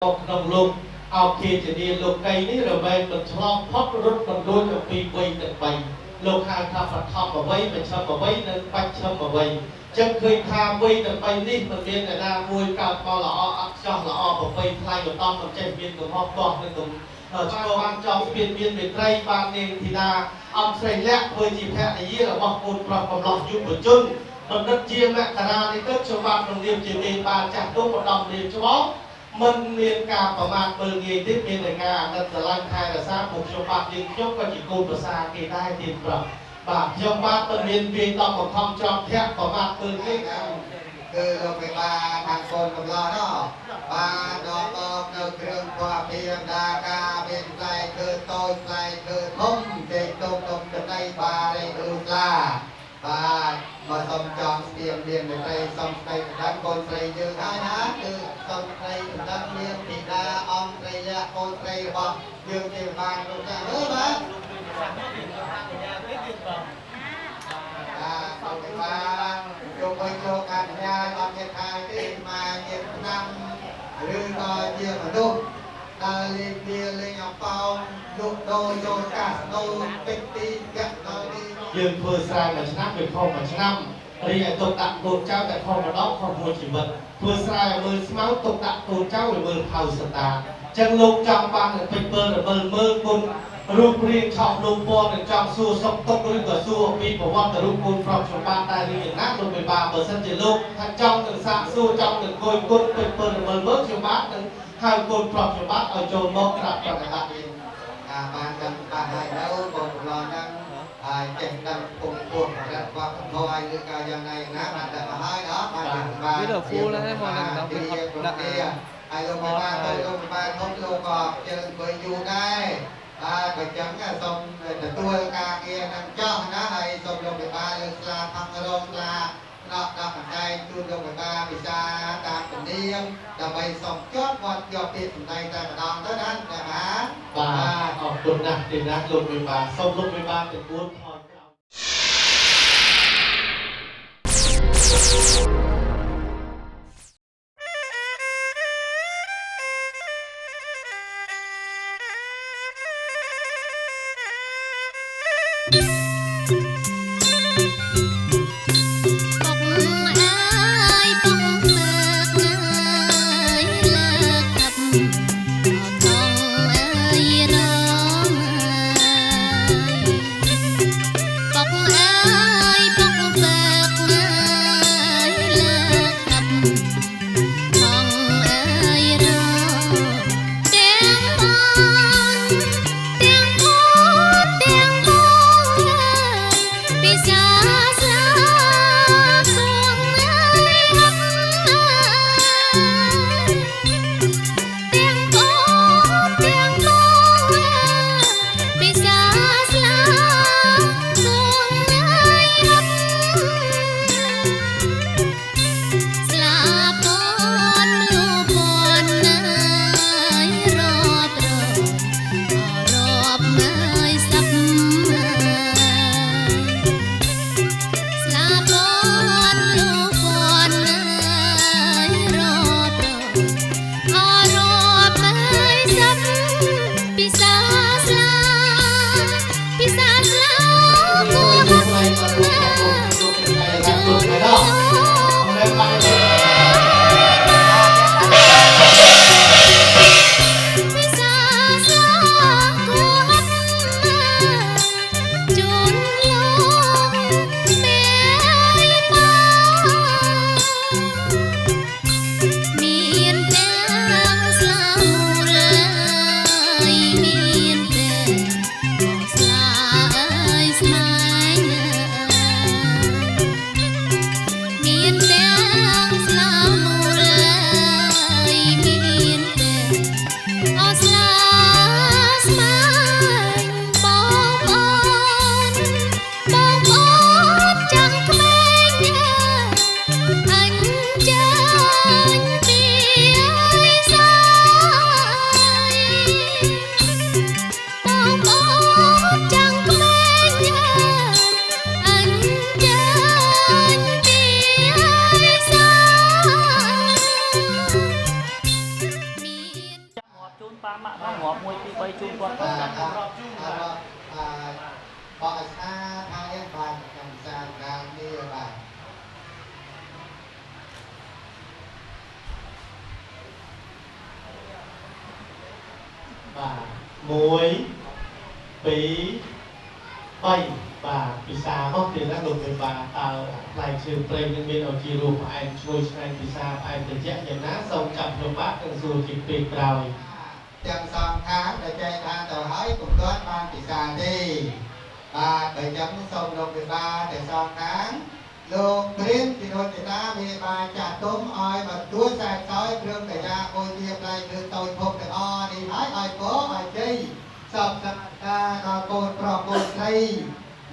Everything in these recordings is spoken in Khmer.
ក្នុងលោកអោខេជនីលោកកៃនេះរមែងមិនឆ្លងផុតរត់បណ្ដូចអំពីវ័យទាំង3លោកហៅថាបឋមអ្វីមជ្ឈមអ្វីនិងបច្ឆិមអ្វីចឹងឃើញថាវ័យទាំង3នេះមិនមានអ្នកណាមួយកើតមកល្អអត់ចោះល្អប្រពៃថ្លៃឧត្តមមិនចេះមានកំហុសទាស់នឹងកំឆ្កបានចង់ស្ពានមានមេត្រីបាននាងធីតាអង្គស្រីលក្ខធ្វើជាភរិយារបស់កូនប្រុសកំឡោះយុវជនបណ្ឌិតជាមករានិកខ្ញុំបានក្នុងនាមជាមេបានចាស់ទុំឧត្តមនាមច្បងមិនមានការប្រមាថមើលងាយទេមានតែការអាណិតស្រឡាញ់ថែរក្សាពួកខ្ញុំបាទយើងខ្ញុំក៏ជាកូនប្រសាគេដែរទៀតប្រាប់បាទខ្ញុំបាទមិនមានវាយដល់បង្ខំច្រំធាក់ប្រមាថមើលងាយគឺលោកមេបាខាងកូនកំឡោះនោះបានដល់មកនៅគ្រឿងពណ៌ភៀមដាការមានផ្លែគឺតូចផ្លែគឺធំទេតុំចំណៃបារីគ្រូស្លាបាទមកសុំចង់ស្ទៀមមានមេត្រីសុំស្ដីប្រដាប់កូនស្រីយើងហើយណាគឺសុំស្ដីប្រដាប់មានធីតាអង្គស្រីលក្ខកូនស្រីរបស់យើងជាបានលោកចាអើយបាទលោកមេបាយកវិញលោកអនុញ្ញាតអត់មានខាយទេមកជាឆ្នាំឬក៏ជាមនុស្សដើរលេងវាលេងអប៉ោលក់ដូរយកកាសដូរពេញទីកាក់ដល់នេះយើងធ្វើស្រែមួយឆ្នាំវាខុសមួយឆ្នាំរីឯទុកដាក់កូនចៅតែខុសម្ដងខុសមួយជីវិតធ្វើស្រែមើលស្មៅទុកដាក់កូនចៅឲ្យមើលផៅសតាចឹងលោកចង់បានទៅពេញពើរមើលមើលគុណរូបរាងឆោមលោកពណ៌នឹងចង់សួរសុខទុក្ខឬក៏សួរអំពីប្រវត្តិរូបគុណប្រុសខ្ញុំបានតែរឿងយ៉ាងណាលោកមិនបានបើសិនជាលោកថាចង់ទៅសាកសួរចង់ទៅគយគុណពេញពើរមើលមើលខ្ញុំបាននឹងហៅគុណប្រុសខ្ញុំបានឲ្យចូលមកក្រាបប្រកាសបានដឹងបានហើយនៅបងប្អូនហ្នឹងហើយចេះដឹងពុំពុំរដ្ឋវត្តធម៌ឬក៏យ៉ាងណាណាបានតែមកហើយđóបានវាទៅពូលហើយមកនឹងដល់ពេលដាក់ហើយលោកបានទៅលោកបានមកលោកក៏ជើងអង្គុយយូរដែរបាទបើចឹងសូមទទួលការងារនឹងចោះណាហើយសូមលោកមេបាលើកស្លាថងរងស្លាដល់ដល់បណ្ដៃជូនលោកមេបាពិសាតាមពនាមដើម្បីសូមជាប់វត្តជាប់ពាក្យសម្ដែងតែម្ដងទៅណាចា៎បាទអរគុណណាស់ទីណាស់លោកមេបាសូមលោកមេបាទទួលថយក្រោយ ជូនប៉ាម៉ាក់មកងាប់មួយពី3ជូនគាត់គាត់រាប់ជូនបកសាថាយ៉ាងបានកម្មសាខាងនេះបាទបាទ1 2 3បាទពិសាមកទៀតណាលោកមេបាតើផ្លែឈើព្រៃនឹងមានឲ្យជារូបផ្អែមឈ្ងុយឆ្ងាញ់ពិសាផ្អែមត្រជាក់យ៉ាងណាសូមចាប់លោកបាទនឹងសួរជាពេលក្រោយទាំងសងខាងដែលចែកថាទៅហើយពុំទាន់បានពិសាទេបាទបើចឹងសូមលោកមេបាទាំងសងខាងលោកព្រានពីរតនាមេបាចាស់ទុំឲ្យមកទួខ្សែខ្សោយគ្រឿងកាយាអូជាផ្លែគឺតូចភពទាំងអស់នេះហើយឲ្យពោឲ្យជ័យសពសក្ការដល់កូនប្រុសកូនស្រី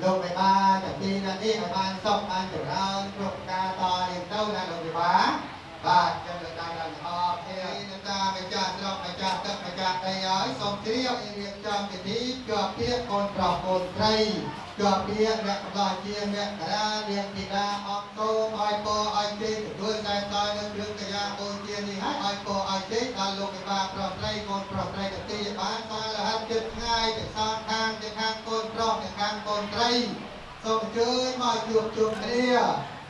លោកមេបាតាពីនេះឲ្យបានសុខបានចម្រើនគ្រប់ការតរៀងទៅណាលោកមេបាបាទចឹងដល់ដល់អរទេអ្នកតាម្ចាស់ស្រុកម្ចាស់ទឹកម្ចាស់ដីហើយសូមជ្រាបឲ្យរៀបចំពិធីជាប់ពាក្យកូនប្រុសកូនស្រីជាប់ពាក្យអ្នកកម្លោះជាអ្នកតារានាងធីតាអង្គសូមឲ្យពរឲ្យជ័យទទួលតែតើនៅគ្រឿងកាយាបូជានេះហើយឲ្យពរឲ្យជ័យដល់លោកមេបាប្រុសស្រីកូនប្រុសស្រីទាំងពីរបានសាលហិតចិត្តថ្ងៃទាំងសងខាងទាំងខាងកូនប្រុសទាំងខាងកូនស្រីសូមអញ្ជើញមកជួបជុំគ្នា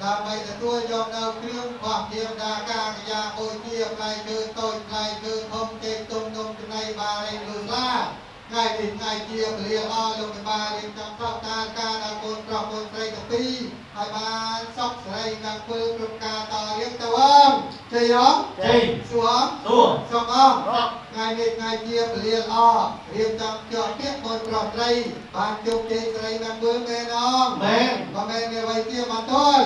ដើម្បីទទួលយកនៅគ្រឿងបរិយាកាសកាយាបូជាផ្លែឈើតូចផ្លែឈើធំចេកទុំនំចំណីបារីលឺឡាថ្ងៃនេះថ្ងៃជាពលាអលោកមេបារៀបចំប្រកការដល់កូនប្រុសកូនស្រីទាំងពីរហើយបានសុខស្រីនិងពលគ្រប់ការតរៀបទៅអងជ័យអងជ័យសួរសុខអងថ្ងៃនេះថ្ងៃជាពលាអរៀបចំជាប់ពាក្យកូនប្រុសស្រីបានជោគជ័យស្រីនិងមើលមែនអងមែនបើមែននេះໄວជាបានទល់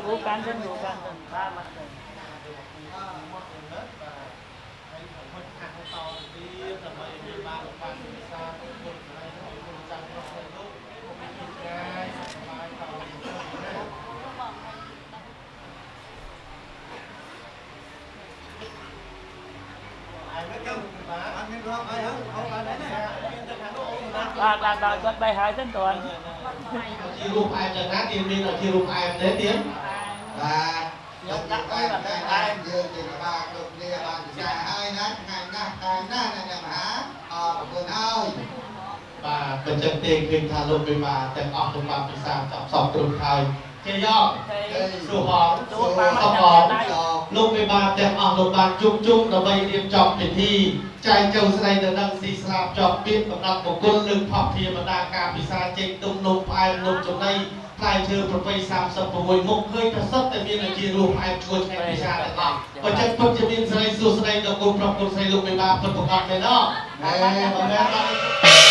លោកកាន់ទៅលោកកាន់ទៅតាមមកទៅបាទគាត់បីហើយទៅតាន់ជារូបផ្អែមយ៉ាងណាទៀតមានជារូបផ្អែមទេទៀតបាទខ្ញុំដាក់ឲ្យតែយើងជាបាគ្រប់គ្នាបានពិសាហើយណាថ្ងៃណាស់តែណាអ្នកមហាអរគុណហើយបាទបើចឹងទេឃើញថាលោកមេបាទាំងអស់លោកបានពិសាចាប់សពគ្រប់ហើយជាយកសួរហងសួរប៉ាមកលោកមេបាទាំងអស់លោកបានជុំដើម្បីរៀបចំពិធីចែកចូលស្រីទៅនឹងស៊ីស្លាប់ចប់ពាក្យកំណត់បុគ្គលលើកផាភិបតាការពិសាចេញទុំនំផ្អែមនំចំណីផ្លែឈើប្រពៃ36មុខឃើញថាសុទ្ធតែមានជារូបផ្អែមឈ្ងុយឆ្ងាញ់ពិសាទាំងអស់បើចឹងពិតជាមានស្រីសួស្ដីដល់កូនប្រុសកូនស្រីលោកមេបាពិតប្រកបមែនអត់មែនបាទ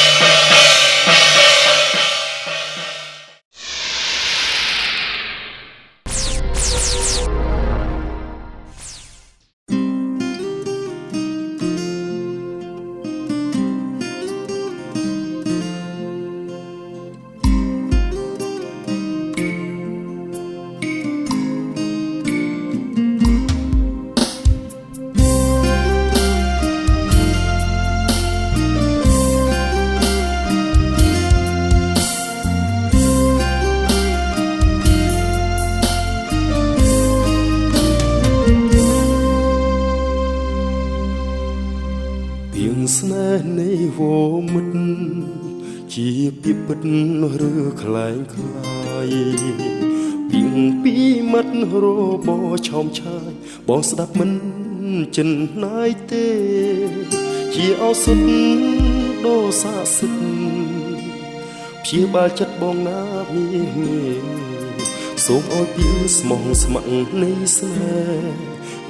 ជាពីពិតឬខ្លែងខ្លាយពីពីមាត់របឆោមឆាយបងស្ដាប់មិនចិនណាយទេជាឱសថដោសាសិទ្ធព្យាបាលចិត្តបងណាមានសូមឲ្យពីស្មោះស្ម័គ្រនៃស្នេហ៍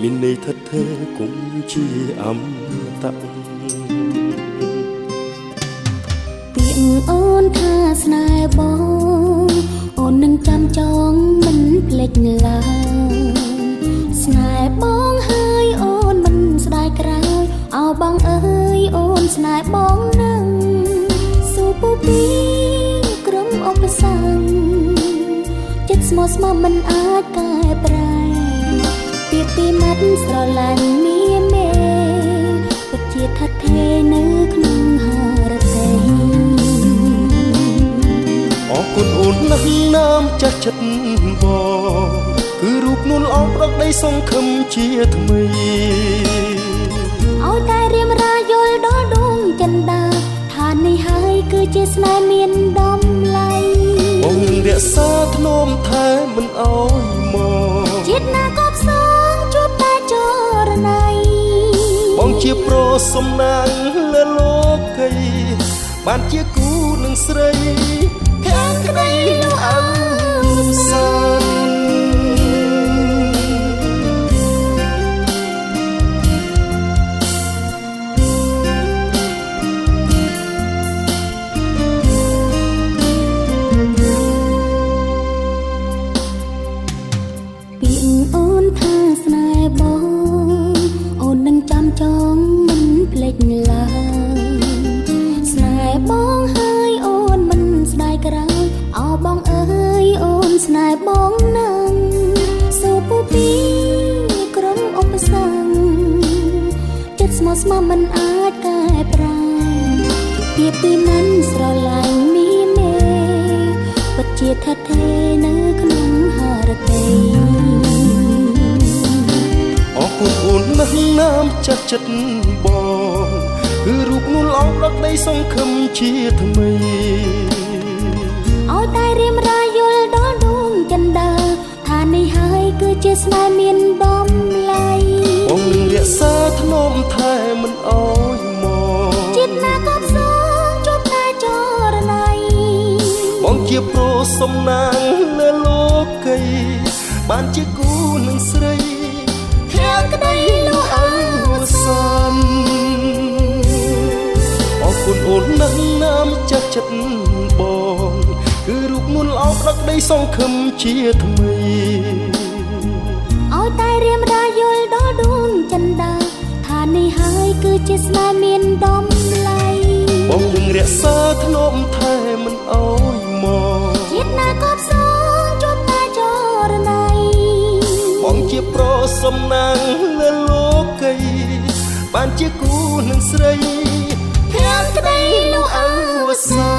មានន័យថិតថេរគង់ជាអមតៈអូនថាស្នេហ៍បងអូននឹងចាំចងមិនភ្លេចឡើយស្នេហ៍បងហើយអូនមិនស្ដាយក្រោយអោបងអើយអូនស្នេហ៍បងនឹងស៊ូពូពីក្រុមឧបសគ្គចិត្តស្មោះស្ម័គ្រមិនអាចកែប្រែពីពីមាត់ស្រឡាញ់មានមេពិតជាថិតថេរនៅក្នុងហារតីអ អរគុណអូនណាស់ណាមចាស់ចិត្តបងគឺរូបនួនល្អប្រកដីសង្ឃឹមជាថ្មីឲ្យតែរៀមរាយល់ដល់ដួងចិនដាថានេះហើយគឺជាស្នេហ៍មានតម្លៃបងរក្សាធ្នមថែមិនអោយមកជាតិណាក៏ផ្សងជួបតែចរណៃបងជាប្រសំណាងលើលោកីបានជាគូនឹងស្រីខាងក្តីលោកអើសានពីអូនថាស្នេហ៍បងអូននឹងចាំចងមិនភ្លេចឡើយស្នេហ៍បងហើយអូនមិនស្ដាយក្រោយអោបងអើយអូនស្នេហ៍បងណាស់សូពូពីក្រុមឧបសគ្គចិត្តស្មោះស្ម័គ្រមិនអាចកែប្រែពីពីមិនស្រឡាញ់មីមេពិតជាថែនៅក្នុងហារតីអរគុណអូនណាស់ណាមចាស់ចិត្តបងគឺរូបនួនល្អប្រកដីសង្ឃឹមជាថ្មីឲ្យតែរៀមរាយល់ដល់ដួងចិនដាថានេះហើយគឺជាស្នេហ៍មានតម្លៃបងនឹងរក្សាធ្នមថែមិនអោយមកជាតិណាក៏ផ្សងជួបតែចរណៃបងជាប្រសំណាងលើលោកីបានជាគូនឹងស្រីខាងក្តីលោកអើសានអរគុណអូនណាស់ណាមចាស់ចិត្តបងគឺរូបនួនល្អប្រកដីសង្ឃឹមជាថ្មីឲ្យតែរៀមរាយល់ដល់ដួងចិនដាថានេះហើយគឺជាស្នេហ៍មានតម្លៃបងនឹងរក្សាធ្នមថែមិនអោយមកជាតិណាក៏ផ្សងជួបតែចរណៃបងជាប្រសំណាងលើលោកីបានជាគូនឹងស្រីខាងក្តីលោកអើសា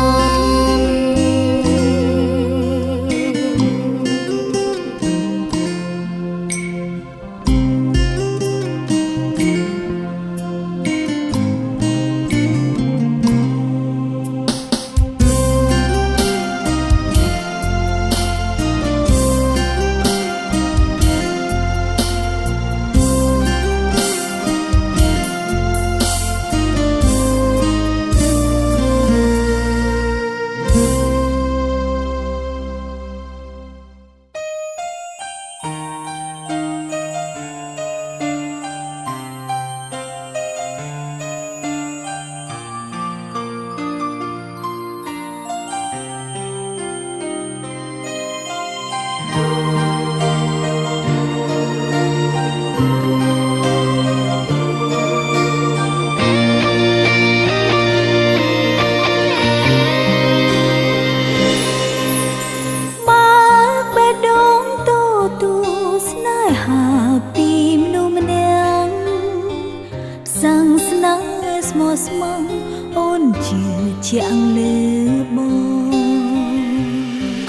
ស្មងអូនជាជាងលើបង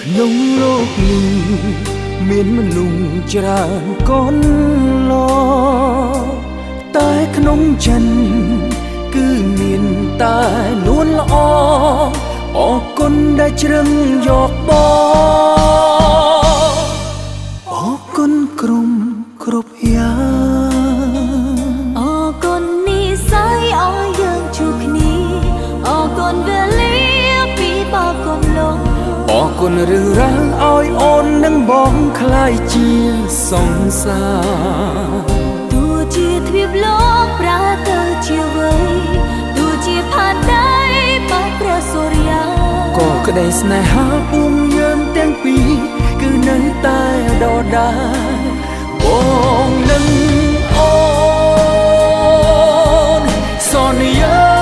ក្នុងលោកនេះមានមនុស្សច្រើនកូនឡតែក្នុងចិនគឺមានតែនួនល្អអរគុណដែលជ្រឹងយកបងអរគុណក្រុមគ្រប់យ៉ាងអរគុណនិស្ស័យឲ្យយើងជួបគ្នាអរគុណវេលាពីបោកកំឡុងអរគុណរឿងរ៉ាវឲ្យអូននិងបងក្លាយជាសង្សារទោះជាទ្វីបលោកប្រែទៅជាវ័យទោះជាផានដីបាត់ព្រះសូរិយាក៏ក្តីស្នេហាពុំយើងទាំងពីរគឺនៅតែដដែលបងនឹងអូនសន្យា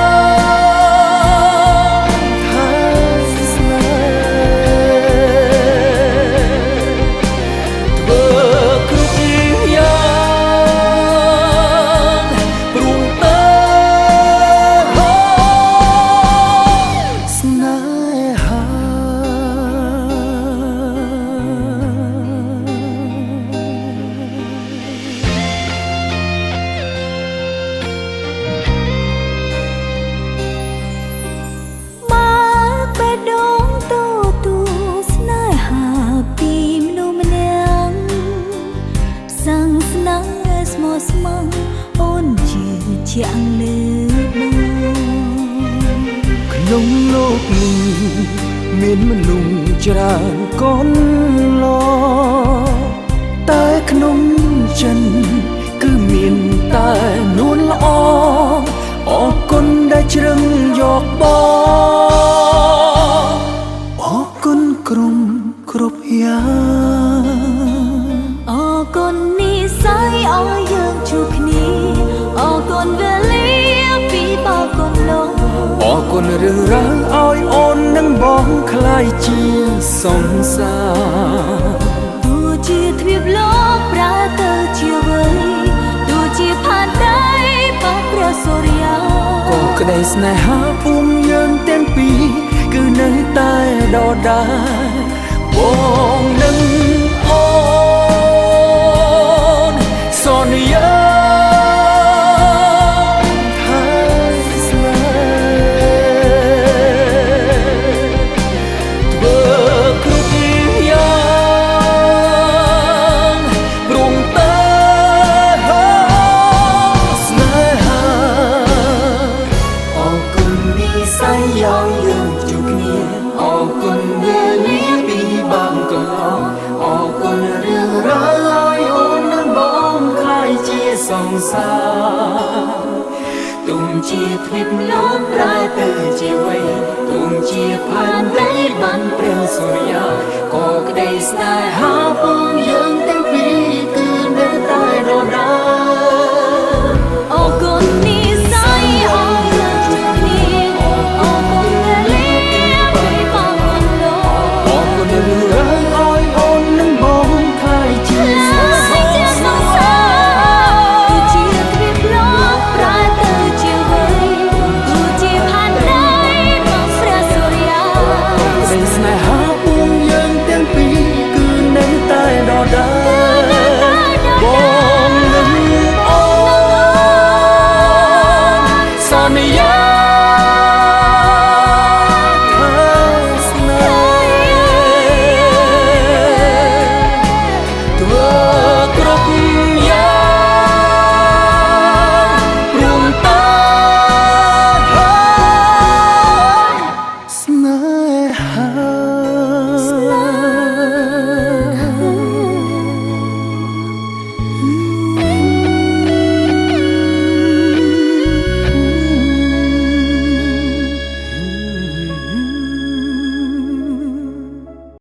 ជាអង្លើនោះ ក្នុងលោកនេះមានមនុស្សច្រើនកូនឡតែក្នុងចិនគឺមានតែនួនល្អអរគុណដែលជ្រឹងយកបងអរគុណក្រុមគ្រប់យ៉ាង អរគុណនិស្ស័យឲ្យយើងជួបគ្នាអរគុណវេលាពីបងគុណលោក អរគុណរឿងរ៉ាវឲ្យអូននិងបងคล้ายជាសង្សារ ទោះជាទ្វីបលោកប្រែទៅជាវ័យទោះជាផានដីបងព្រះសូរិយា ក៏ក្តីស្នេហាពុំយើងទាំងពីរគឺនៅតែដដែលបងនឹងអូនសន្យាថាស្នេហ៍ធ្វើគ្រប់យ៉ាងព្រមតែស្នេហា អរគុណនិស្ស័យឲ្យយើងជួបគ្នាអរគុណវេលាពីបានកន្លងអរគុណរឿងរ៉ាវឲ្យអូននិងបងคล้ายជាសង្សារទុំជាទ្វីបលោកប្រែទៅជាវ័យទុំជាផែនដីបានព្រះសូរិយាក៏ក្តីស្នេហា